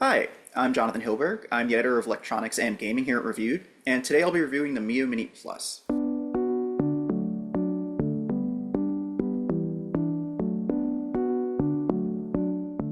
Hi, I'm Jonathan Hilberg. I'm the editor of electronics and gaming here at Reviewed, and today I'll be reviewing the Miyoo Mini Plus.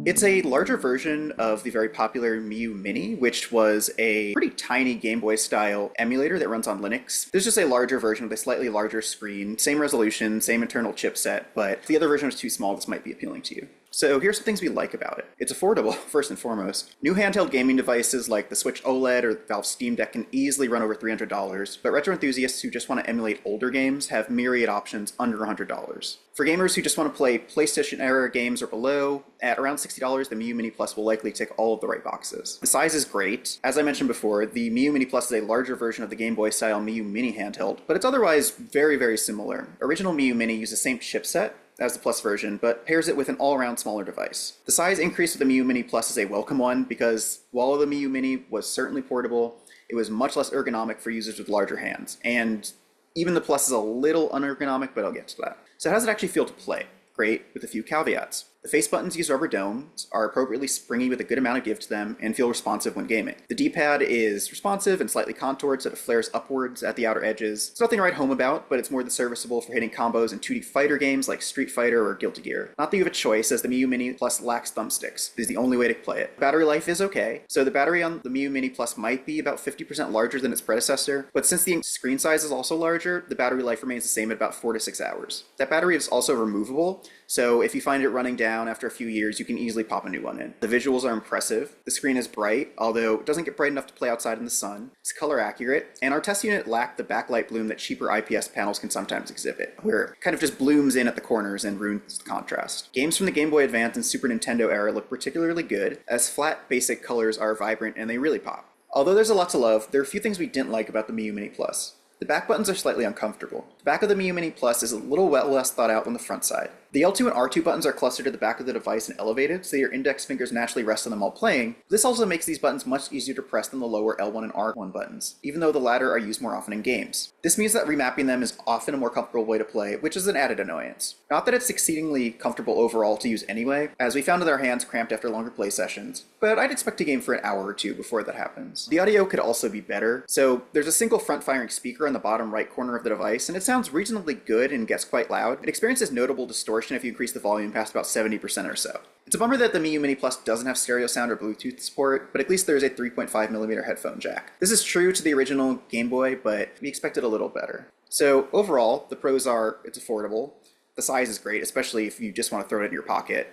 It's a larger version of the very popular Miyoo Mini, which was a pretty tiny Game Boy-style emulator that runs on Linux. There's just a larger version with a slightly larger screen, same resolution, same internal chipset, but if the other version was too small, this might be appealing to you. So here's some things we like about it. It's affordable, first and foremost. New handheld gaming devices like the Switch OLED or the Valve Steam Deck can easily run over $300, but retro enthusiasts who just want to emulate older games have myriad options under $100. For gamers who just want to play PlayStation-era games or below, at around $60, the Miyoo Mini Plus will likely tick all of the right boxes. The size is great. As I mentioned before, the Miyoo Mini Plus is a larger version of the Game Boy-style Miyoo Mini handheld, but it's otherwise very, very similar. Original Miyoo Mini uses the same chipset as the Plus version, but pairs it with an all-around smaller device. The size increase of the Miyoo Mini Plus is a welcome one because while the Miyoo Mini was certainly portable, it was much less ergonomic for users with larger hands, and even the Plus is a little unergonomic, but I'll get to that. So how does it actually feel to play? Great, with a few caveats. The face buttons use rubber domes, are appropriately springy with a good amount of give to them, and feel responsive when gaming. The D-pad is responsive and slightly contoured so it flares upwards at the outer edges. It's nothing to write home about, but it's more than serviceable for hitting combos in 2D fighter games like Street Fighter or Guilty Gear. Not that you have a choice, as the Miyoo Mini Plus lacks thumbsticks. It is the only way to play it. Battery life is okay. So the battery on the Miyoo Mini Plus might be about 50% larger than its predecessor, but since the screen size is also larger, the battery life remains the same at about 4 to 6 hours. That battery is also removable, so if you find it running down after a few years, you can easily pop a new one in. The visuals are impressive. The screen is bright, although it doesn't get bright enough to play outside in the sun. It's color accurate, and our test unit lacked the backlight bloom that cheaper IPS panels can sometimes exhibit, where it kind of just blooms in at the corners and ruins the contrast. Games from the Game Boy Advance and Super Nintendo era look particularly good, as flat, basic colors are vibrant and they really pop. Although there's a lot to love, there are a few things we didn't like about the Miyoo Mini Plus. The back buttons are slightly uncomfortable. The back of the Miyoo Mini Plus is a little less thought out than the front side. The L2 and R2 buttons are clustered at the back of the device and elevated, so your index fingers naturally rest on them while playing. This also makes these buttons much easier to press than the lower L1 and R1 buttons, even though the latter are used more often in games. This means that remapping them is often a more comfortable way to play, which is an added annoyance. Not that it's exceedingly comfortable overall to use anyway, as we found with our hands cramped after longer play sessions, but I'd expect to game for an hour or two before that happens. The audio could also be better, so there's a single front-firing speaker on the bottom right corner of the device, and it sounds reasonably good and gets quite loud. It experiences notable distortion if you increase the volume past about 70% or so. It's a bummer that the Miyoo Mini Plus doesn't have stereo sound or Bluetooth support, but at least there's a 3.5mm headphone jack. This is true to the original Game Boy, but we expected a little better. So overall, the pros are it's affordable, the size is great, especially if you just want to throw it in your pocket.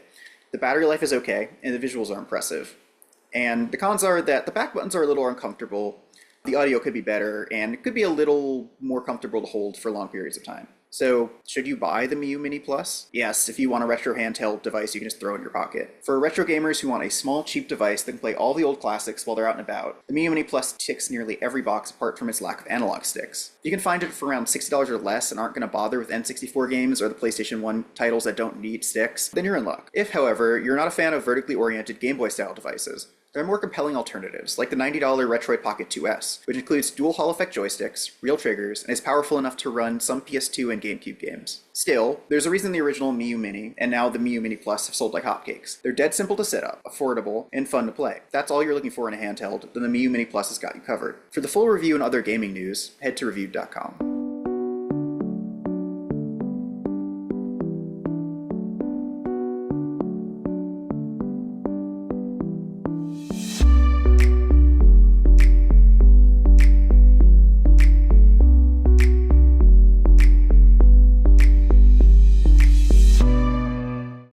The battery life is okay, and the visuals are impressive. And the cons are that the back buttons are a little uncomfortable, the audio could be better, and it could be a little more comfortable to hold for long periods of time. So, should you buy the Miyoo Mini Plus? Yes, if you want a retro handheld device you can just throw in your pocket. For retro gamers who want a small, cheap device that can play all the old classics while they're out and about, the Miyoo Mini Plus ticks nearly every box apart from its lack of analog sticks. You can find it for around $60 or less and aren't going to bother with N64 games or the PlayStation 1 titles that don't need sticks, then you're in luck. If, however, you're not a fan of vertically oriented Game Boy-style devices, there are more compelling alternatives, like the $90 Retroid Pocket 2S, which includes dual Hall effect joysticks, real triggers, and is powerful enough to run some PS2 and GameCube games. Still, there's a reason the original Miyoo Mini and now the Miyoo Mini Plus have sold like hotcakes. They're dead simple to set up, affordable, and fun to play. If that's all you're looking for in a handheld, then the Miyoo Mini Plus has got you covered. For the full review and other gaming news, head to reviewed.com.